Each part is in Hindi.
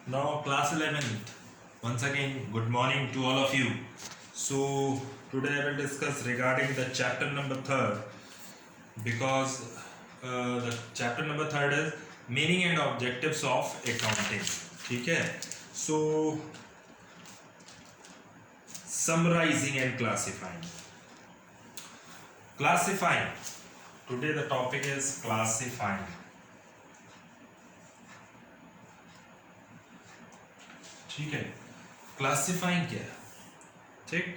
Now, class 11th. Once again, good morning to all of you. So, today I will discuss regarding the chapter number 3rd because the chapter number 3rd is meaning and objectives of accounting. ठीक है? So, summarizing and classifying. Classifying. Today the topic is classifying. ठीक है, क्लासिफाइंग क्या है? ठीक,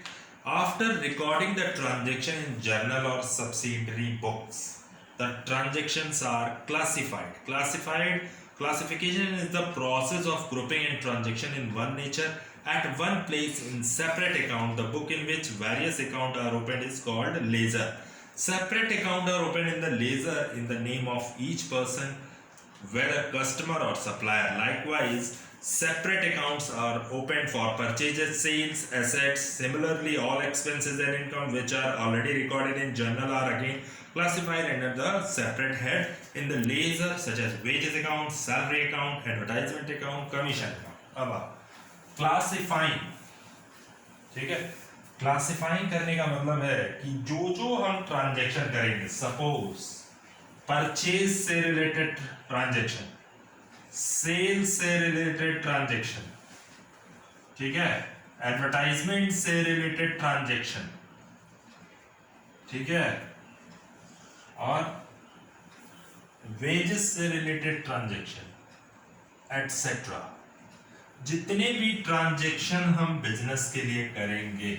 after recording the transaction in journal और subsidiary books the transactions are classified classification is the process of grouping and transaction in one nature at one place in separate account. The book in which various accounts are opened is called ledger. Separate accounts are opened in the ledger in the name of each person, whether customer or supplier. Likewise, separate accounts are opened for purchases, sales, assets. Similarly, all expenses and income which are already recorded in journal are again classified under the separate head in the ledger, such as wages account, salary account, advertisement account, commission account. अब क्लासिफाइंग, ठीक है, क्लासिफाइंग करने का मतलब है कि जो हम ट्रांजेक्शन करेंगे, सपोज परचेज से रिलेटेड ट्रांजेक्शन, सेल से रिलेटेड ट्रांजेक्शन, ठीक है, एडवर्टाइजमेंट से रिलेटेड ट्रांजेक्शन, ठीक है, और वेजेस से रिलेटेड ट्रांजेक्शन एटसेट्रा, जितने भी ट्रांजेक्शन हम बिजनेस के लिए करेंगे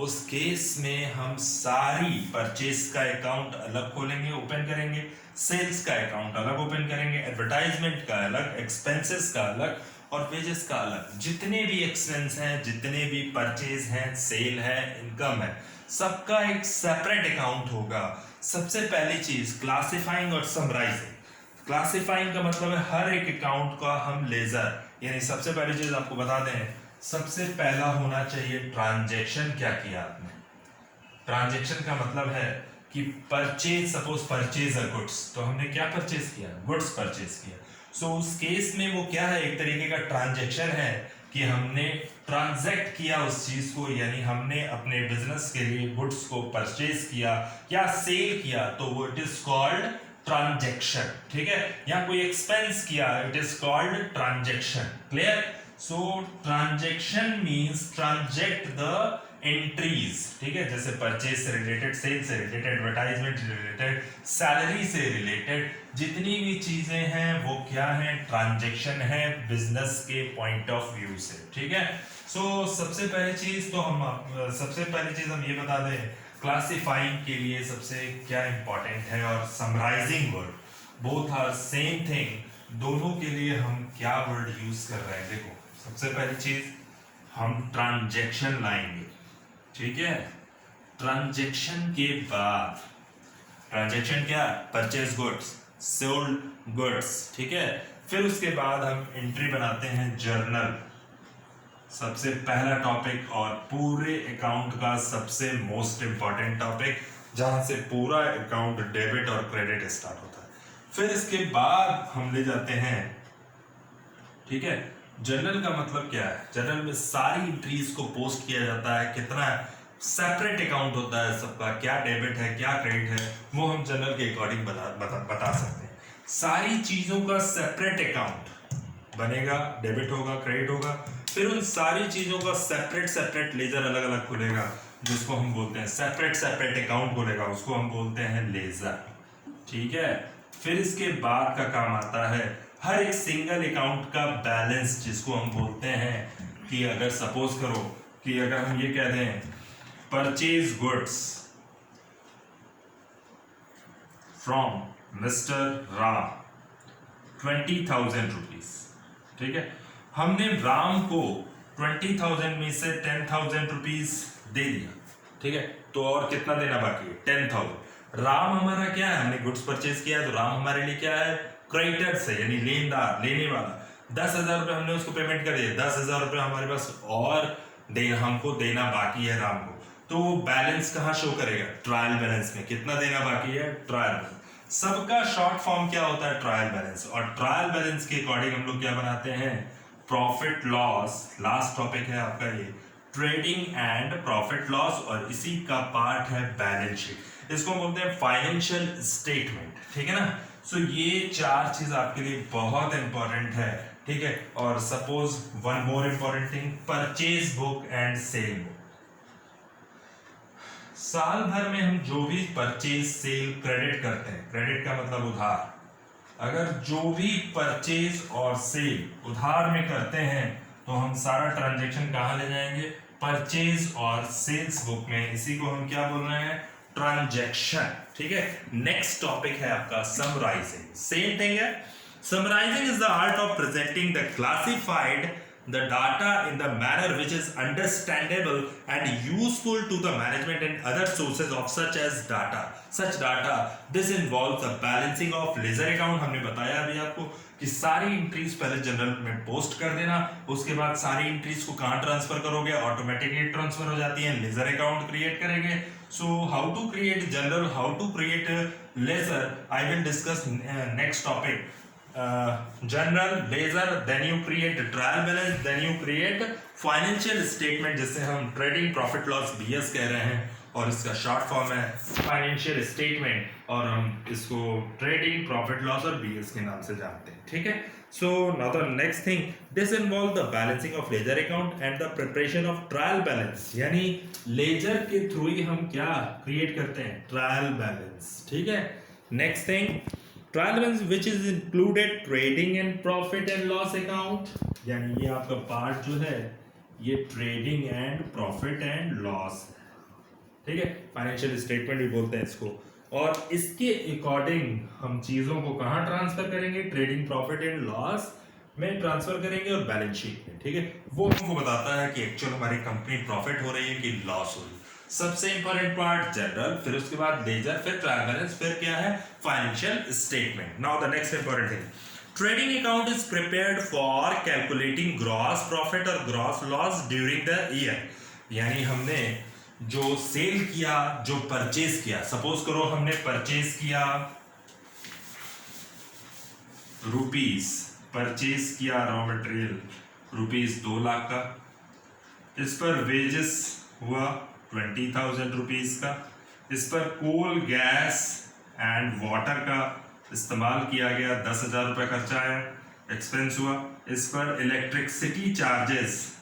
उस केस में हम सारी परचेज का अकाउंट अलग खोलेंगे, ओपन करेंगे, सेल्स का अकाउंट अलग ओपन करेंगे, एडवर्टाइजमेंट का अलग, एक्सपेंसेस का अलग और वेजेस का अलग। जितने भी एक्सपेंस हैं, जितने भी परचेज हैं, सेल है, इनकम है, सबका एक सेपरेट अकाउंट होगा। सबसे पहली चीज क्लासिफाइंग और समराइजिंग। क्लासिफाइंग का मतलब है हर एक अकाउंट का हम लेजर, यानी सबसे पहली चीज आपको बता दें, सबसे पहला होना चाहिए ट्रांजैक्शन। क्या किया आपने? ट्रांजैक्शन का मतलब है कि purchase, suppose purchase a goods, तो हमने क्या परचेज किया? गुड्स परचेज किया। सो उस केस में वो क्या है? एक तरीके का ट्रांजैक्शन है कि हमने ट्रांजैक्ट किया उस चीज को, यानी हमने अपने बिजनेस के लिए गुड्स को परचेज किया या सेल किया, तो वो इट इज कॉल्ड ट्रांजैक्शन। ठीक है, या कोई एक्सपेंस किया, it is called transaction. Clear? So transaction means transact the entries, ठीक है, जैसे परचेज से रिलेटेड, सेल से रिलेटेड, एडवर्टाइजमेंट रिलेटेड, सैलरी से रिलेटेड जितनी भी चीजें हैं वो क्या है? ट्रांजैक्शन है बिजनेस के पॉइंट ऑफ व्यू से। ठीक है, सो सबसे पहली चीज हम ये बता दें, क्लासिफाइंग के लिए सबसे क्या इंपॉर्टेंट है, और summarising word, both are same thing. दोनों के लिए हम क्या वर्ड यूज कर रहे हैं? देखो, सबसे पहली चीज हम ट्रांजैक्शन लाएंगे, ठीक है, ट्रांजैक्शन के बाद, ट्रांजैक्शन क्या? परचेज गुड्स, सोल्ड गुड्स, ठीक है, फिर उसके बाद हम एंट्री बनाते हैं जर्नल, सबसे पहला टॉपिक और पूरे अकाउंट का सबसे मोस्ट इंपॉर्टेंट टॉपिक, जहां से पूरा अकाउंट डेबिट और क्रेडिट स्टार्ट होता है। फिर इसके बाद हम ले जाते हैं, ठीक है, जर्नल का मतलब क्या है? जर्नल में सारी एंट्रीज को पोस्ट किया जाता है, कितना सेपरेट अकाउंट होता है सबका, क्या डेबिट है, क्या क्रेडिट है, वो हम जर्नल के अकॉर्डिंग बता सकते हैं। सारी चीजों का सेपरेट अकाउंट बनेगा, डेबिट होगा, क्रेडिट होगा, फिर उन सारी चीजों का सेपरेट लेजर अलग अलग खुलेगा, जिसको हम बोलते हैं सेपरेट अकाउंट खुलेगा, उसको हम बोलते हैं लेजर। ठीक है, फिर इसके बाद का काम आता है हर एक सिंगल अकाउंट का बैलेंस, जिसको हम बोलते हैं कि अगर सपोज करो कि अगर हम ये कह दें purchase goods from mister Ram 20,000 rupees, ठीक है, हमने राम को 20,000 में से 10,000 रुपीज दे दिया, ठीक है, तो और कितना देना बाकी है? 10,000। राम हमारा क्या है? हमने गुड्स परचेज किया, तो राम हमारे लिए क्या है? क्रेडिटर्स है, यानी लेनदार, लेने वाला। 10,000 रुपये हमने उसको पेमेंट कर दिया, 10,000 रुपये हमारे पास और हमको देना बाकी है राम को, तो वो बैलेंस कहाँ शो करेगा? ट्रायल बैलेंस में। कितना देना बाकी है? Trial balance. सबका शॉर्ट फॉर्म क्या होता है? Trial balance. और ट्रायल बैलेंस के अकॉर्डिंग हम लोग क्या बनाते हैं? प्रॉफिट लॉस, लास्ट टॉपिक है आपका ये ट्रेडिंग एंड प्रॉफिट लॉस, और इसी का पार्ट है बैलेंस शीट। इसको हम बोलते हैं फाइनेंशियल स्टेटमेंट, ठीक है ना। सो ये चार चीज आपके लिए बहुत इंपॉर्टेंट है, ठीक है। और suppose one more important thing, purchase book and cell book. साल भर में हम जो भी परचेज सेल क्रेडिट करते हैं, क्रेडिट का मतलब उधार, अगर जो भी परचेज और सेल उधार में करते हैं तो हम सारा ट्रांजैक्शन कहां ले जाएंगे, परचेज और सेल्स बुक में। इसी को हम क्या बोल रहे हैं, ट्रांजैक्शन, ठीक है। नेक्स्ट टॉपिक है आपका समराइजिंग, सेम थिंग है। Summarising is the art of presenting the classified the data in the manner which is understandable and useful to the management and other sources of such data. This involves the balancing of ledger account। हमने बताया अभी आपको कि सारी एंट्रीज पहले जनरल में पोस्ट कर देना, उसके बाद सारी एंट्रीज को कहाँ ट्रांसफर करोगे, ऑटोमेटिकली ट्रांसफर हो जाती है, लेजर अकाउंट क्रिएट करेंगे। So how to create journal, how to create ledger, I will discuss next topic. Journal, ledger, then you create trial balance, then you create financial statement, जिसे हम ट्रेडिंग प्रॉफिट लॉस बीएस कह रहे हैं, और इसका शॉर्ट फॉर्म है फाइनेंशियल स्टेटमेंट, और हम इसको ट्रेडिंग प्रॉफिट लॉस और बीएस के नाम से जानते हैं, ठीक है। So now the next thing, this involve the balancing of ledger account and the preparation of trial balance, यानी लेजर के थ्रू ही हम क्या क्रिएट करते हैं, ट्रायल बैलेंस, ठीक है। Next thing, trial balance which is included trading and profit and loss account, यानी ये आपका पार्ट जो है ये trading and profit and loss, ठीक है, फाइनेंशियल स्टेटमेंट भी बोलते हैं इसको। और इसके अकॉर्डिंग हम चीजों को कहां ट्रांसफर करेंगे, ट्रेडिंग प्रॉफिट एंड लॉस में ट्रांसफर करेंगे और बैलेंस शीट में, ठीक है। वो हमको बताता है कि एक्चुअल हमारी कंपनी प्रॉफिट हो रही है कि लॉस हो रही है। सबसे इंपॉर्टेंट पार्ट जनरल, फिर उसके बाद लेजर, फिर ट्रायल बैलेंस, फिर क्या है, financial statement. Now the next important thing, trading account is prepared for calculating gross profit और gross loss during the year, यानी हमने जो सेल किया, जो परचेज किया, सपोज करो हमने परचेज किया रुपीस, परचेज किया रॉ मटेरियल रुपीस 2 लाख का, इस पर वेजेस हुआ 20,000 रुपीज का, इस पर कोल, गैस एंड वाटर का इस्तेमाल किया गया, 10,000 रुपये खर्चा आया, एक्सपेंस हुआ। इस पर इलेक्ट्रिसिटी चार्जेस,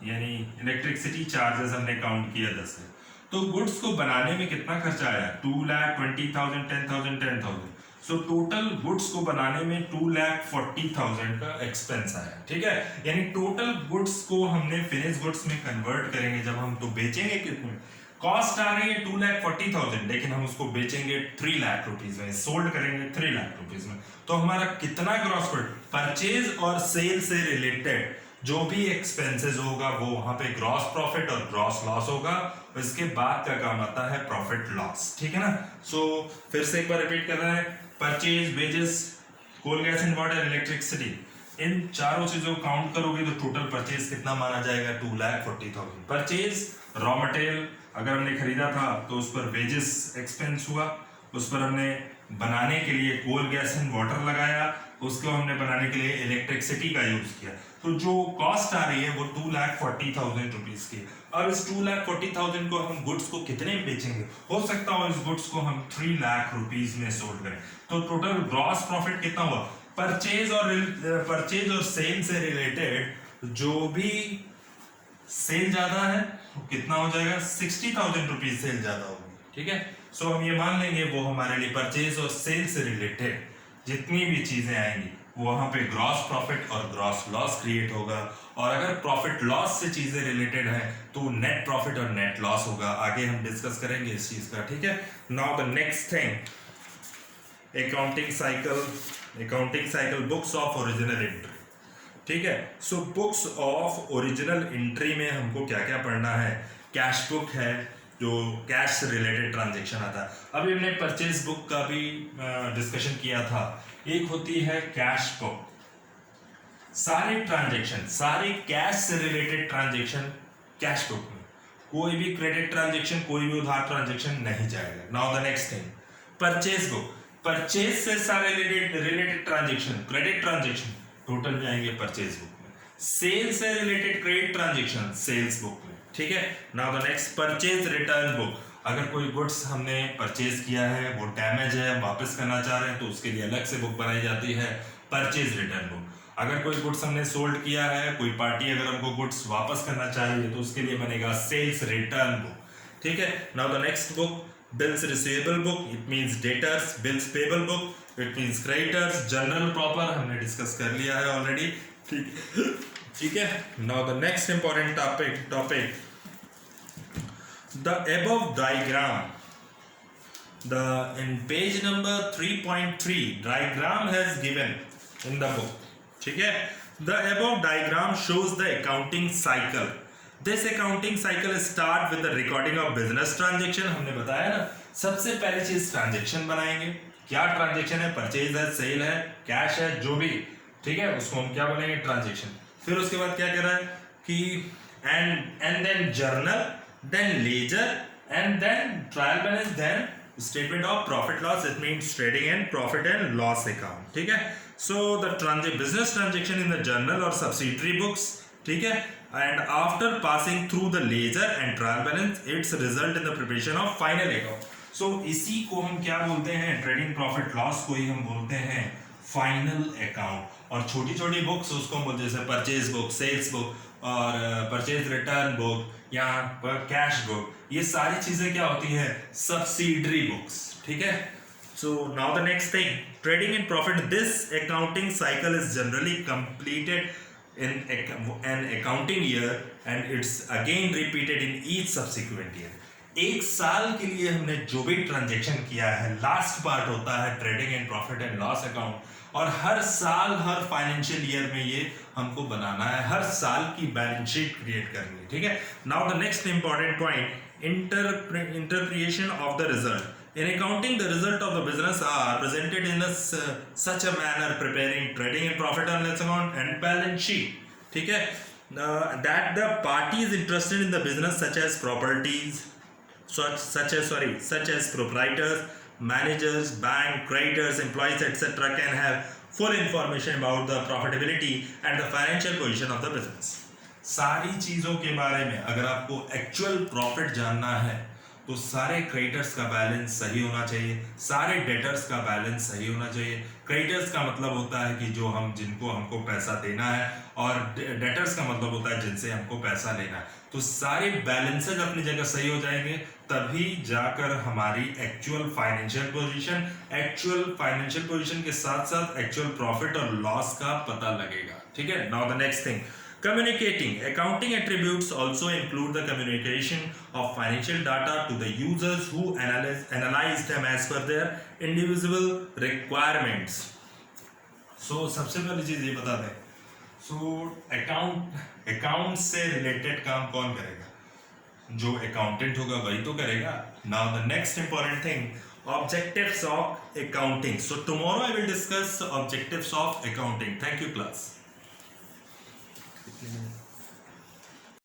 यानी इलेक्ट्रिसिटी चार्जेस हमने काउंट किया 10 है, तो गुड्स को बनाने में कितना खर्चा आया, 2,20,000, 10,000, 10,000। सो टोटल गुड्स को बनाने में 2,40,000 का एक्सपेंस आया, ठीक है। यानी टोटल गुड्स को हमने फिनिश गुड्स में कन्वर्ट करेंगे जब हम, तो बेचेंगे कितने, कॉस्ट आ रही है 2,40,000, लेकिन हम उसको बेचेंगे 3 लाख रुपीज में, सोल्ड करेंगे 3 लाख रुपीज में, तो हमारा कितना ग्रॉस प्रॉफिट, परचेज और सेल से रिलेटेड जो भी एक्सपेंसेस होगा वो वहां पे ग्रॉस प्रॉफिट और ग्रॉस लॉस होगा, इसके बाद का काम आता है प्रॉफिट लॉस, ठीक है ना। सो फिर से एक बार रिपीट कर रहे हैं, purchase, wages, coal, gas and water, electricity, इन चारों चीजों को काउंट करोगे तो टोटल परचेज कितना माना जाएगा, 2,40,000। परचेज रॉ मटेरियल अगर हमने खरीदा था तो उस पर वेजेस एक्सपेंस हुआ, उस पर हमने बनाने के लिए कोल, गैस एंड वाटर लगाया, उसको हमने बनाने के लिए इलेक्ट्रिसिटी का यूज किया, तो जो कॉस्ट आ रही है वो 2,40,000 रुपीज की। और इस 2,40,000 को हम गुड्स को कितने में बेचेंगे, हो सकता हो इस गुड्स को हम 3 लाख रुपीज में सोल्ड करें, तो टोटल ग्रॉस प्रॉफिट कितना हुआ, परचेज और सेल से रिलेटेड जो भी सेल ज्यादा है वो कितना हो जाएगा, 60,000 रुपीज सेल ज्यादा होगी, ठीक है। सो हम ये मान लेंगे वो हमारे लिए परचेज और सेल से रिलेटेड जितनी भी चीजें आएंगी वो वहां पे ग्रॉस प्रॉफिट और ग्रॉस लॉस क्रिएट होगा, और अगर प्रॉफिट लॉस से चीजें रिलेटेड हैं तो नेट प्रॉफिट और नेट लॉस होगा। आगे हम डिस्कस करेंगे इस चीज का, ठीक है। Now the next thing, accounting cycle books of original entry, ठीक है। So books of original entry में हमको क्या क्या पढ़ना है, कैश बुक है जो कैश से रिलेटेड ट्रांजैक्शन आता है। अभी हमने परचेज बुक का भी डिस्कशन किया था। एक होती है कैश बुक, सारे ट्रांजैक्शन, सारे कैश से रिलेटेड ट्रांजैक्शन कैश बुक में, कोई भी क्रेडिट ट्रांजैक्शन, कोई भी उधार ट्रांजैक्शन नहीं जाएगा। Now the next thing, purchase book, purchase से सारे related transaction, credit transaction total जाएंगे परचेज बुक में। सेल्स से related credit transaction sales book में, ठीक है। Now the next purchase return book, अगर कोई गुड्स हमने परचेज किया है वो डैमेज है, वापस करना चाह रहे हैं तो उसके लिए अलग से बुक बनाई जाती है परचेज रिटर्न बुक। अगर कोई गुड्स हमने सोल्ड किया है, कोई पार्टी अगर हमको गुड्स वापस करना चाहिए तो उसके लिए बनेगा सेल्स रिटर्न बुक, ठीक है। Now the next book bills receivable book, it means debtors, bills payable book, it means creditors, general proper हमने डिस्कस कर लिया है ऑलरेडी, ठीक है। Now the next important topic the above diagram, in page number 3.3 diagram has given in the book, ठीक है। the above diagram shows the accounting cycle. this accounting cycle start with the recording of business transaction. हमने बताया ना, सबसे पहली चीज ट्रांजेक्शन बनाएंगे। क्या ट्रांजेक्शन है? परचेज है, सेल है, कैश है, जो भी, ठीक है, उसको हम क्या बोलेंगे? ट्रांजेक्शन। फिर उसके बाद क्या कह रहा है कि and then journal, then ledger, and then trial balance, then statement of profit loss, it means trading and profit and loss account, ठीक है। so the business transaction in the journal or subsidiary books, ठीक है, and after passing through the ledger and trial balance its result in the preparation of final account. so इसी को हम क्या बोलते हैं? ट्रेडिंग प्रॉफिट लॉस को ही हम बोलते हैं फाइनल अकाउंट। और छोटी छोटी बुक्स उसको हम बोलते हैं जैसे परचेज बुक, सेल्स बुक और परचेज रिटर्न बुक या कैश बुक, ये सारी चीजें क्या होती है? सब्सिडरी बुक्स, ठीक है। So now the next thing, trading in profit, this accounting cycle is generally completed in an accounting year and it's again repeated in each subsequent year. एक साल के लिए हमने जो भी ट्रांजेक्शन किया है, लास्ट पार्ट होता है trading and profit and loss account, और हर साल हर फाइनेंशियल ईयर में ये हमको बनाना है, हर साल की बैलेंस शीट क्रिएट करनी है, ठीक है। Now the next important point, interpretation of the result. In accounting, the result of the business are presented in such a manner preparing trading and profit and loss account and balance sheet, ठीक है, that the parties interested in the business such as such as proprietors, managers, bank, creditors, employees, etc. can have full information about the profitability and the financial position of the business. सारी चीजों के बारे में अगर आपको एक्चुअल प्रॉफिट जानना है तो सारे क्रेडिटर्स का बैलेंस सही होना चाहिए, सारे डेटर्स का बैलेंस सही होना चाहिए। क्रेडिटर्स का मतलब होता है कि जो जिनको हमको पैसा देना है, और डेटर्स का मतलब होता है जिनसे हमको पैसा लेना है। तो सारे बैलेंसेज अपनी जगह सही हो जाएंगे, तभी जाकर हमारी एक्चुअल फाइनेंशियल पोजीशन के साथ साथ एक्चुअल प्रॉफिट और लॉस का पता लगेगा, ठीक है। Now the next thing, communicating. Accounting attributes also include the communication of financial data to the users who analyze them as per their individual requirements. So सबसे पहली चीज ये बता दें, अकाउंट से रिलेटेड काम कौन करेगा? जो अकाउंटेंट होगा वही तो करेगा। Now the next important thing, objectives of accounting. So tomorrow I will discuss objectives of accounting. Thank you class.